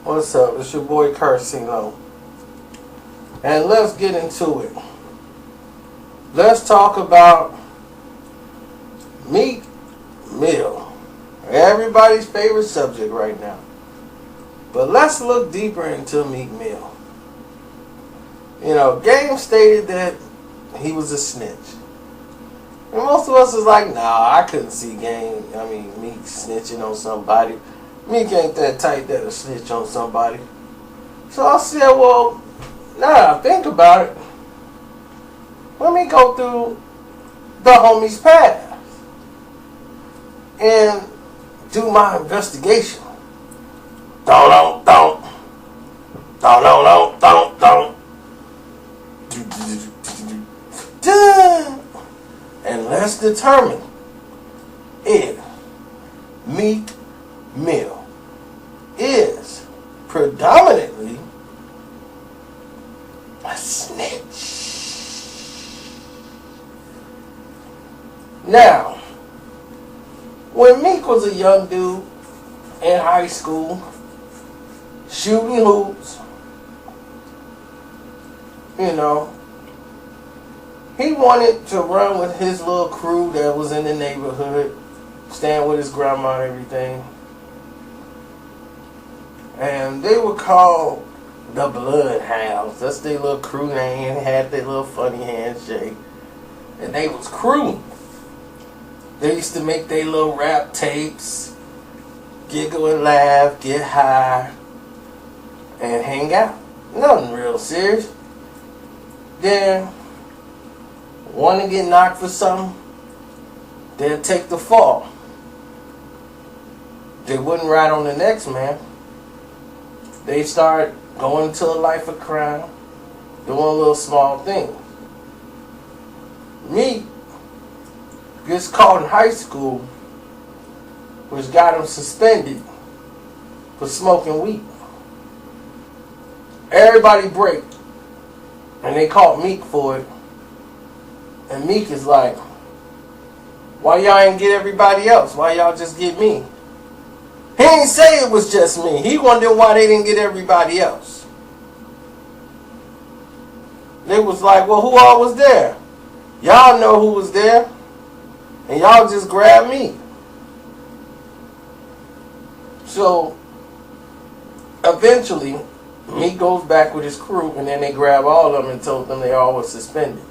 What's up? It's your boy Karceno. And let's get into it. Let's talk about Meek Mill. Everybody's favorite subject right now. But let's look deeper into Meek Mill. You know, Game stated that he was a snitch. And most of us is like, nah, I couldn't see Meek snitching on somebody. Meek ain't that tight that'll snitch on somebody. So I said, well, now I think about it, let me go through the homie's past and do my investigation. Don't. And let's determine if Meek Mill is predominantly a snitch. Now, when Meek was a young dude in high school, shooting hoops, you know, he wanted to run with his little crew that was in the neighborhood, staying with his grandma and everything. And they were called the Bloodhounds. That's their little crew name. They had their little funny handshake. And they was crew. They used to make their little rap tapes, giggle and laugh, get high, and hang out. Nothing real serious. Then, want to get knocked for something, they'll take the fall. They wouldn't ride on the next man. They start going into a life of crime, doing little small things. Meek gets caught in high school, which got him suspended for smoking weed. Everybody break, and they caught Meek for it. And Meek is like, why y'all ain't get everybody else? Why y'all just get me? He ain't say it was just me. He wondered why they didn't get everybody else. They was like, well, who all was there? Y'all know who was there. And y'all just grabbed me. So, eventually, Meek goes back with his crew, and then they grab all of them and told them they all were suspended.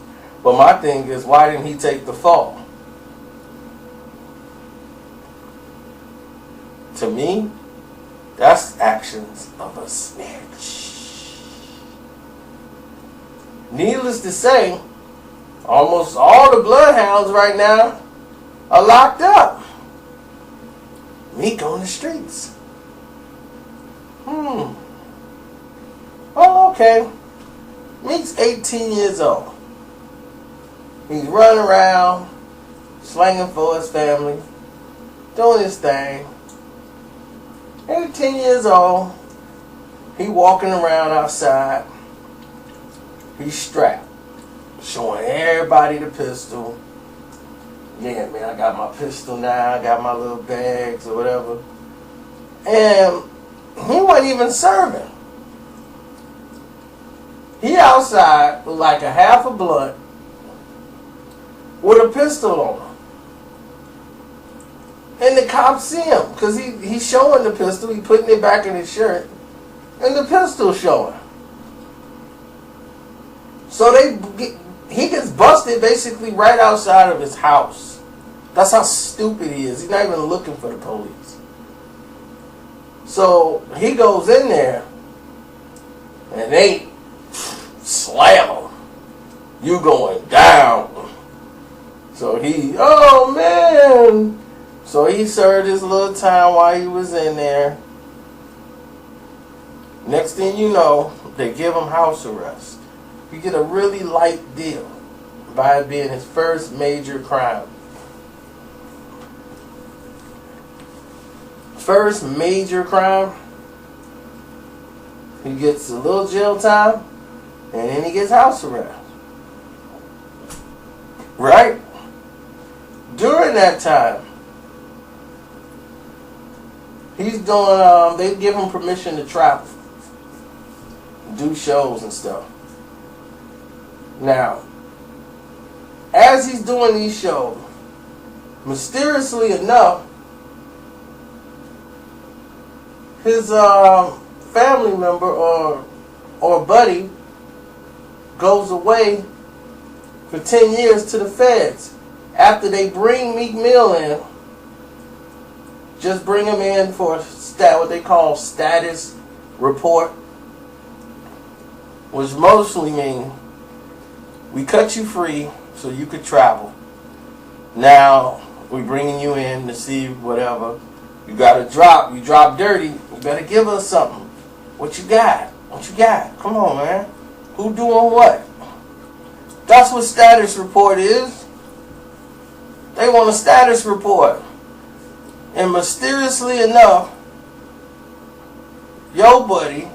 But my thing is, why didn't he take the fall? To me, that's actions of a snitch. Needless to say, almost all the Bloodhounds right now are locked up. Meek on the streets. Oh, okay. Meek's 18 years old. He's running around, slanging for his family, doing his thing. 18 years old. He walking around outside. He's strapped, showing everybody the pistol. Yeah, man, I got my pistol now. I got my little bags or whatever. And he wasn't even serving. He outside with like a half a blunt with a pistol on him. And the cops see him because he's showing the pistol. He putting it back in his shirt. And the pistol's showing. So he gets busted basically right outside of his house. That's how stupid he is. He's not even looking for the police. So he goes in there and they slam him. You going down. So oh man. So he served his little time while he was in there. Next thing you know, they give him house arrest. You get a really light deal by it being his first major crime. First major crime, he gets a little jail time, and then he gets house arrest. Right? During that time, He's doing, they give him permission to travel, do shows and stuff. Now, as he's doing these shows, mysteriously enough, his family member or buddy goes away for 10 years to the feds. After they bring Meek Mill in, just bring him in for what they call status report, which mostly mean we cut you free so you could travel. Now we bringing you in to see whatever. You drop dirty. You better give us something. What you got? What you got? Come on, man. Who doing what? That's what status report is. They want a status report. And mysteriously enough, your buddy,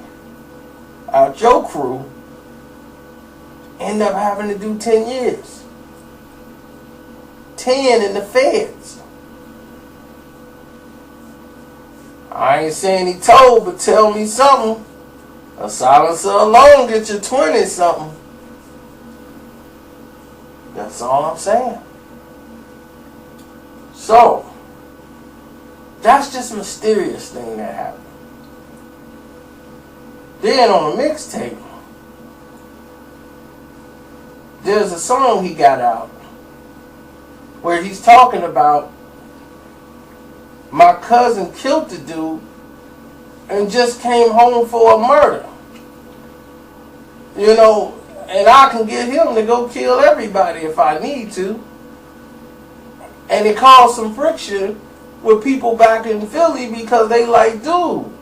out your crew, end up having to do 10 years. 10 in the feds. I ain't saying he told, but tell me something. A silencer alone get you 20 something. That's all I'm saying. So, that's just a mysterious thing that happened. Then on a mixtape, there's a song he got out where he's talking about my cousin killed the dude and just came home for a murder. You know, and I can get him to go kill everybody if I need to. And it caused some friction with people back in Philly because they like, dude,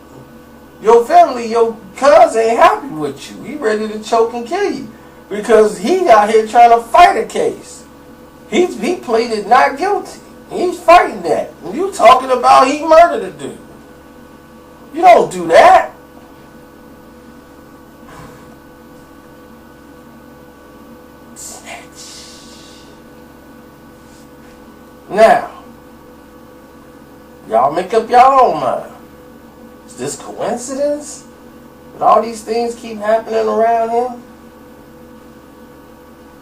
your family, your cousin ain't happy with you. He ready to choke and kill you because he out here trying to fight a case. He pleaded not guilty. He's fighting that. And you talking about he murdered a dude. You don't do that. Snitch. Now, y'all make up your own mind. Is this coincidence? That all these things keep happening around him?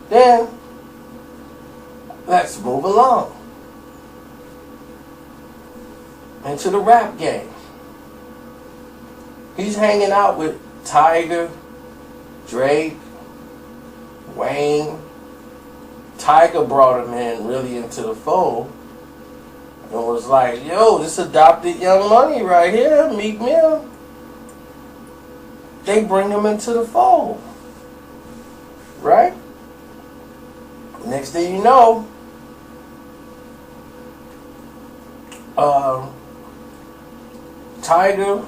Then, let's move along into the rap game. He's hanging out with Tiger, Drake, Wayne. Tiger brought him in really into the fold and was like, yo, this adopted Young Money right here, Meek Mill. They bring him into the fold. Right? Next thing you know, Tiger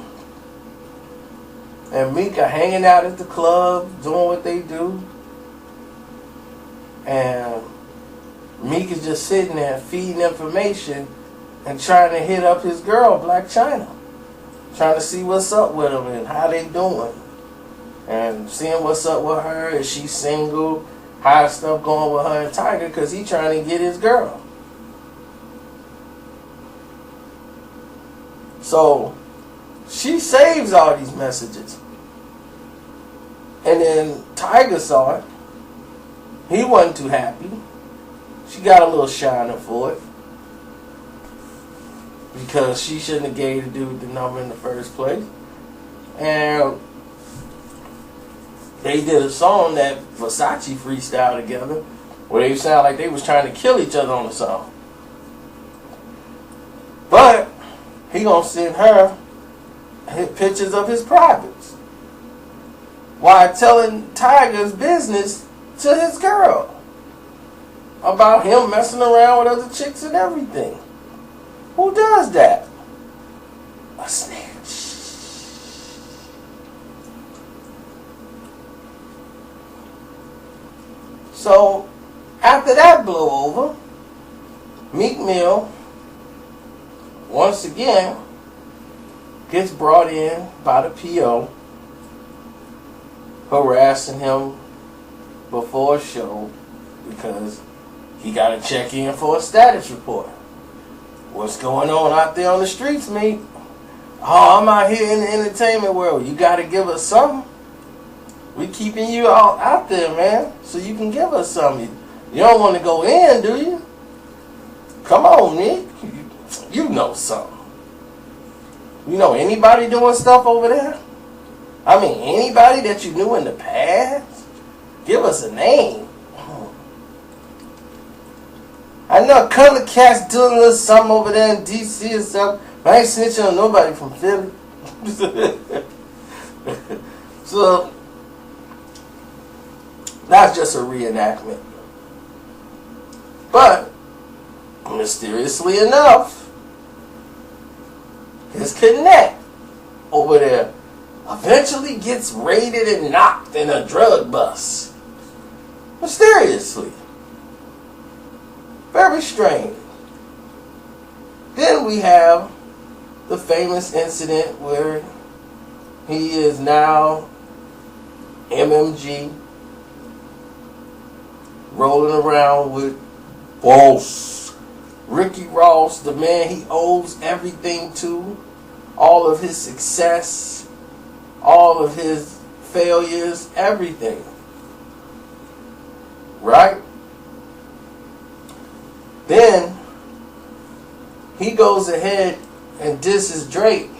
and Meek are hanging out at the club, doing what they do. And Meek is just sitting there feeding information and trying to hit up his girl, Black China. Trying to see what's up with them and how they doing. And seeing what's up with her. Is she single? How's stuff going with her and Tiger? Because he's trying to get his girl. So, she saves all these messages. And then Tiger saw it. He wasn't too happy. She got a little shiner for it. Because she shouldn't have gave the dude the number in the first place. And they did a song that Versace freestyled together where they sound like they was trying to kill each other on the song. But he gonna send her pictures of his privates while telling Tiger's business to his girl about him messing around with other chicks and everything. Who does that? A snitch. So, after that blow over, Meek Mill, once again, gets brought in by the PO, harassing him before a show because he got to check in for a status report. What's going on out there on the streets, Meek? Oh, I'm out here in the entertainment world. You got to give us something. We keeping you all out there, man, so you can give us something. You don't want to go in, do you? Come on, Nick. You know something. You know anybody doing stuff over there? I mean, anybody that you knew in the past? Give us a name. I know a couple of cats doing a little something over there in D.C. or something. But I ain't snitching on nobody from Philly. So, that's just a reenactment. But, mysteriously enough, his connect over there eventually gets raided and knocked in a drug bust. Mysteriously. Very strange. Then we have the famous incident where he is now MMG rolling around with Boss Ricky Ross, the man he owes everything to, all of his success, all of his failures, everything. Right? Then he goes ahead and disses Drake,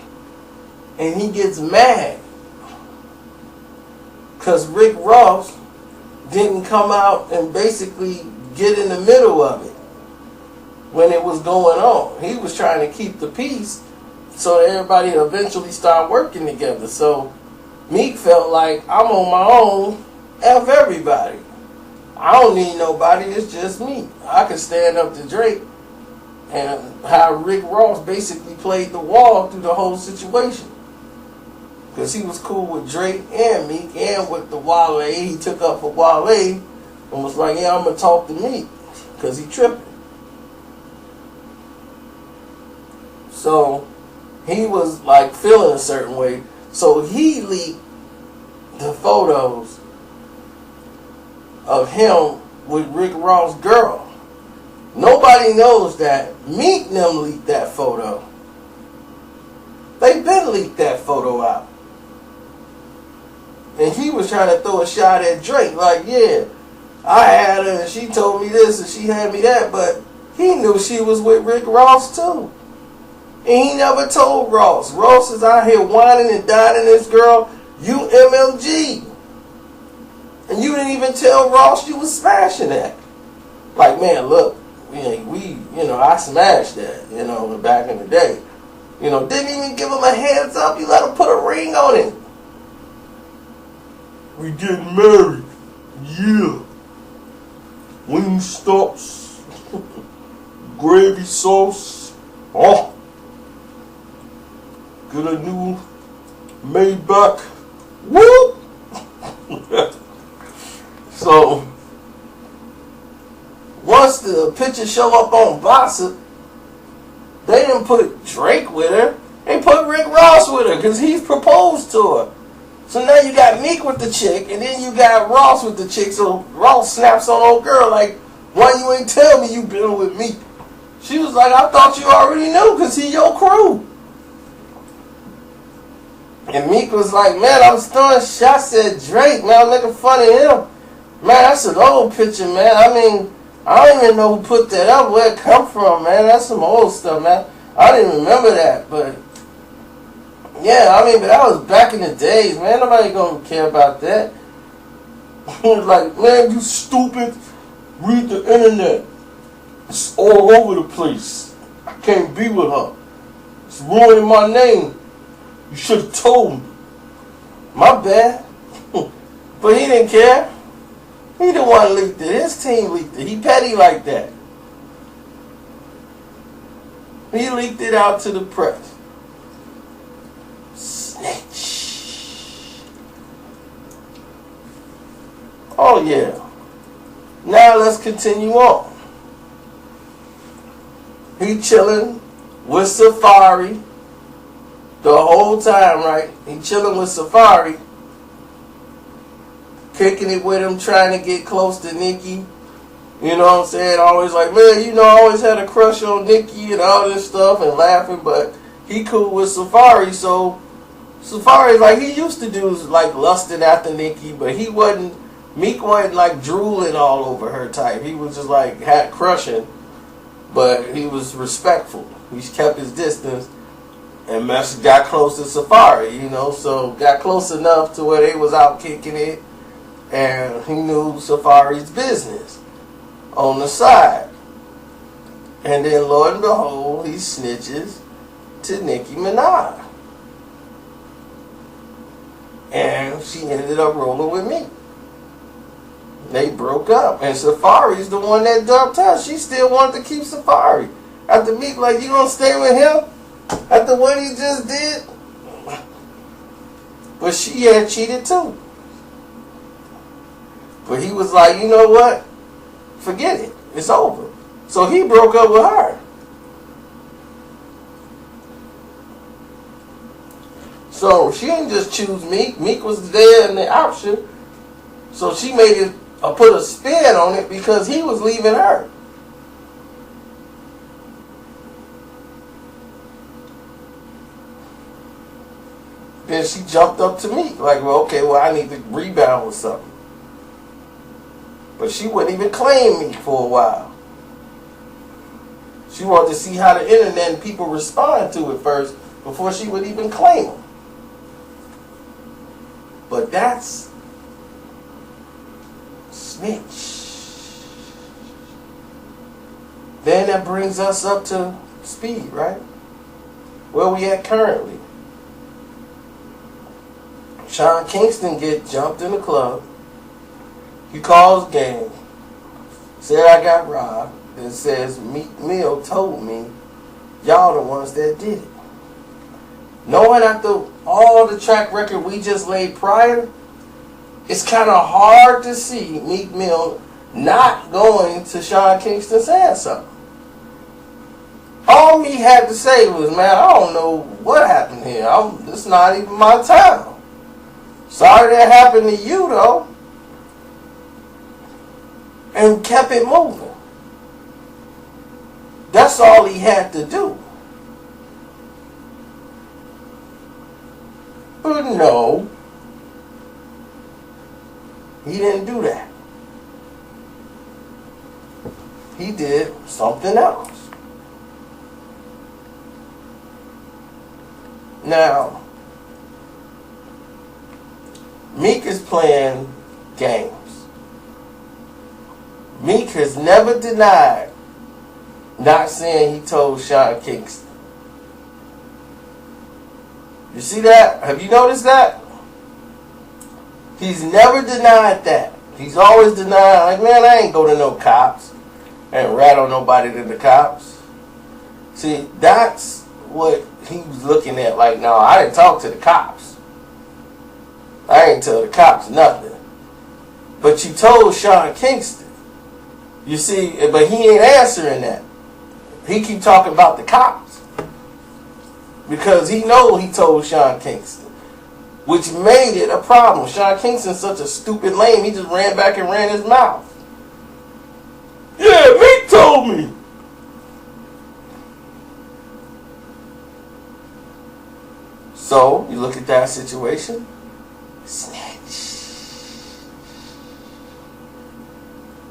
and he gets mad because Rick Ross didn't come out and basically get in the middle of it when it was going on. He was trying to keep the peace so that everybody eventually start working together. So Meek felt like, I'm on my own, F everybody. I don't need nobody, it's just me. I can stand up to Drake. And how Rick Ross basically played the wall through the whole situation. Because he was cool with Drake and Meek and with the Wale he took up for Wale and was like, yeah, I'm going to talk to Meek because he tripping. So he was like feeling a certain way. So he leaked the photos of him with Rick Ross' girl. Nobody knows that Meek them leaked that photo. They been leaked that photo out. And he was trying to throw a shot at Drake. Like, yeah, I had her and she told me this and she had me that. But he knew she was with Rick Ross too. And he never told Ross. Ross is out here whining and dining this girl. You MMG. And you didn't even tell Ross you was smashing that. Like, man, look. I smashed that, back in the day. Didn't even give him a heads up. You let him put a ring on it. We getting married. Yeah. Wing stops. Gravy sauce. Oh. Get a new Maybach. Whoop. So, once the picture show up on Bossa, they didn't put Drake with her. They put Rick Ross with her because he's proposed to her. So now you got Meek with the chick, and then you got Ross with the chick. So Ross snaps on old girl like, why you ain't tell me you been with me? She was like, I thought you already knew because he your crew. And Meek was like, man, I was throwing shots at Drake, man. I'm making fun of him. Man, that's an old picture, man. I mean, I don't even know who put that up, where it come from, man. That's some old stuff, man. I didn't remember that, but yeah, but that was back in the days, man. Nobody gonna care about that. He was like, man, you stupid. Read the internet. It's all over the place. I can't be with her. It's ruining my name. You should have told me. My bad. But he didn't care. He the one leaked it. His team leaked it. He petty like that. He leaked it out to the press. Snitch. Oh yeah. Now let's continue on. He chilling with Safari the whole time, right? He chilling with Safari. Kicking it with him, trying to get close to Nicki. You know what I'm saying? Always like, man, I always had a crush on Nicki and all this stuff and laughing, but he cool with Safari, so Safari, like, he used to do, like, lusting after Nicki, but he wasn't, Meek wasn't, like, drooling all over her type. He was just, like, hat crushing, but he was respectful. He kept his distance and got close to Safari, you know, so got close enough to where they was out kicking it, and he knew Safari's business on the side. And then, Lord and behold, he snitches to Nicki Minaj. And she ended up rolling with me. They broke up. And Safari's the one that dumped her. She still wanted to keep Safari. After Meek, like, you gonna stay with him? After what he just did? But she had cheated too. But he was like, you know what? Forget it. It's over. So he broke up with her. So she didn't just choose Meek. Meek was there in the option. So she made it, put a spin on it because he was leaving her. Then she jumped up to Meek. Like, well, okay, well, I need to rebound with something. But she wouldn't even claim Meek for a while. She wanted to see how the internet and people respond to it first before she would even claim him. But that's snitch. Then that brings us up to speed, right? Where we at currently? Sean Kingston get jumped in the club. He calls game. Said I got robbed. And says Meek Mill told me y'all the ones that did it. Knowing after all the track record we just laid prior, it's kind of hard to see Meek Mill not going to Sean Kingston saying something. All Meek had to say was, man, I don't know what happened here. It's not even my time. Sorry that happened to you, though. And kept it moving. That's all he had to do. But no, he didn't do that. He did something else. Now, Meek is playing games. Meek has never denied not saying he told Sean Kingston. You see that? Have you noticed that? He's never denied that. He's always denied, like, man, I ain't go to no cops. I ain't rat on nobody to the cops. See, that's what he was looking at. Like, no, I didn't talk to the cops. I ain't tell the cops nothing. But you told Sean Kingston. You see, but he ain't answering that. He keep talking about the cops because he know he told Sean Kingston, which made it a problem. Sean Kingston's such a stupid lame. He just ran back and ran his mouth. Yeah, Meek told me. So you look at that situation. Snitch.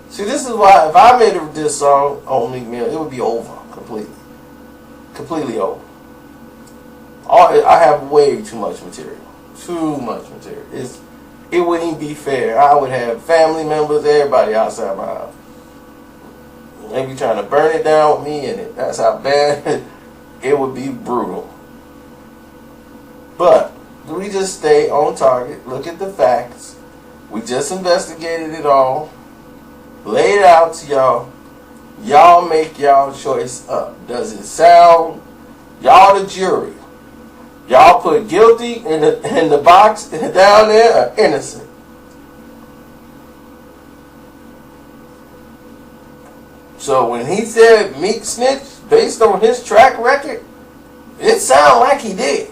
See, this is why if I made this song on Meek Mill, it would be over completely. Completely over. I have way too much material. Too much material. It wouldn't even be fair. I would have family members, everybody outside my house. They be trying to burn it down with me in it. That's how bad it would be. Brutal. But we just stay on target. Look at the facts. We just investigated it all. Lay it out to y'all. Y'all make y'all choice up. Does it sound? Y'all the jury. Y'all put guilty in the box down there or innocent. So when he said Meek snitch, based on his track record, it sounded like he did.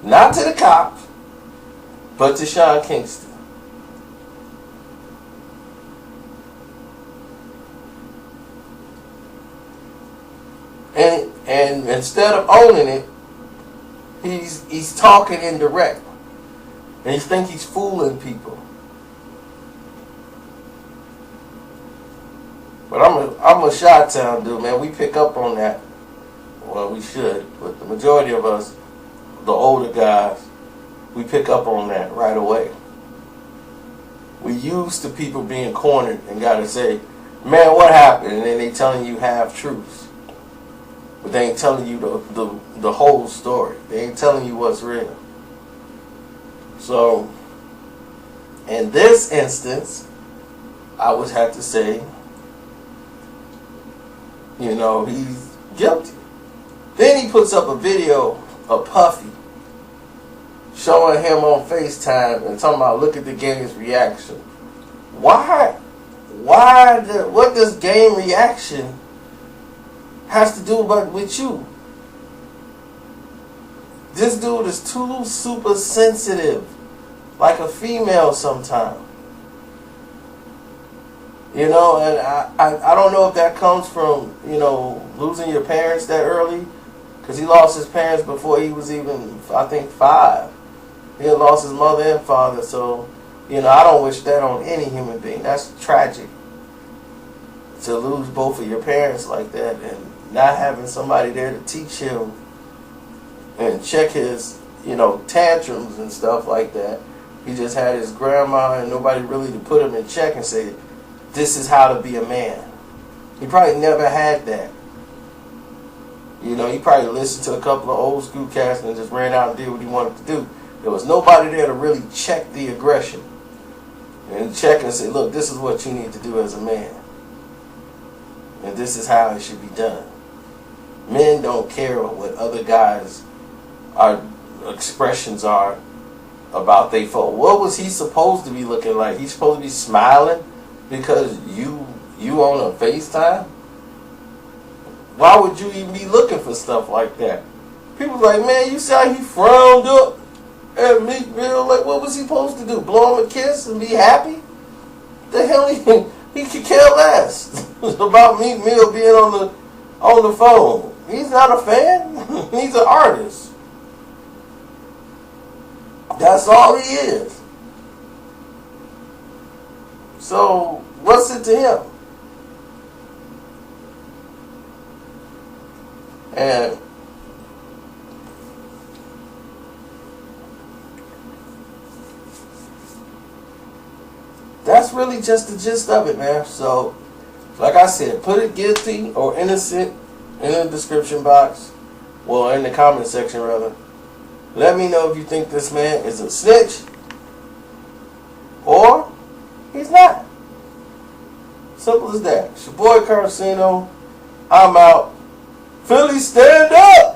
Not to the cops, but to Sean Kingston. And instead of owning it, he's talking indirect. And he thinks he's fooling people. But I'm a Chi-Town dude, man. We pick up on that. Well, we should. But the majority of us, the older guys, we pick up on that right away. We used to people being cornered and gotta say, man, what happened? And then they telling you half truths. But they ain't telling you the whole story. They ain't telling you what's real. So, in this instance, I would have to say, you know, he's guilty. Then he puts up a video of Puffy showing him on FaceTime and talking about, look at the game's reaction. Why? What does game reaction has to do with you? This dude is too super sensitive, like a female sometimes. You know, and I don't know if that comes from, you know, losing your parents that early, because he lost his parents before he was even, I think, 5. He had lost his mother and father, so, you know, I don't wish that on any human being. That's tragic, to lose both of your parents like that and not having somebody there to teach him and check his, you know, tantrums and stuff like that. He just had his grandma and nobody really to put him in check and say, this is how to be a man. He probably never had that. You know, he probably listened to a couple of old school cats and just ran out and did what he wanted to do. There was nobody there to really check the aggression and check and say, look, this is what you need to do as a man. And this is how it should be done. Men don't care what other guys' expressions are about their fault. What was he supposed to be looking like? He's supposed to be smiling because you on a FaceTime? Why would you even be looking for stuff like that? People like, man, you saw he frowned up at Meek Mill. Like, what was he supposed to do? Blow him a kiss and be happy? The hell he could care less about Meek Mill being on the phone. He's not a fan. He's an artist. That's all he is. So, what's it to him? And that's really just the gist of it, man. So, like I said, put it guilty or innocent in the description box. Well, in the comment section, rather. Let me know if you think this man is a snitch or he's not. Simple as that. It's your boy Karceno. I'm out. Philly, stand up!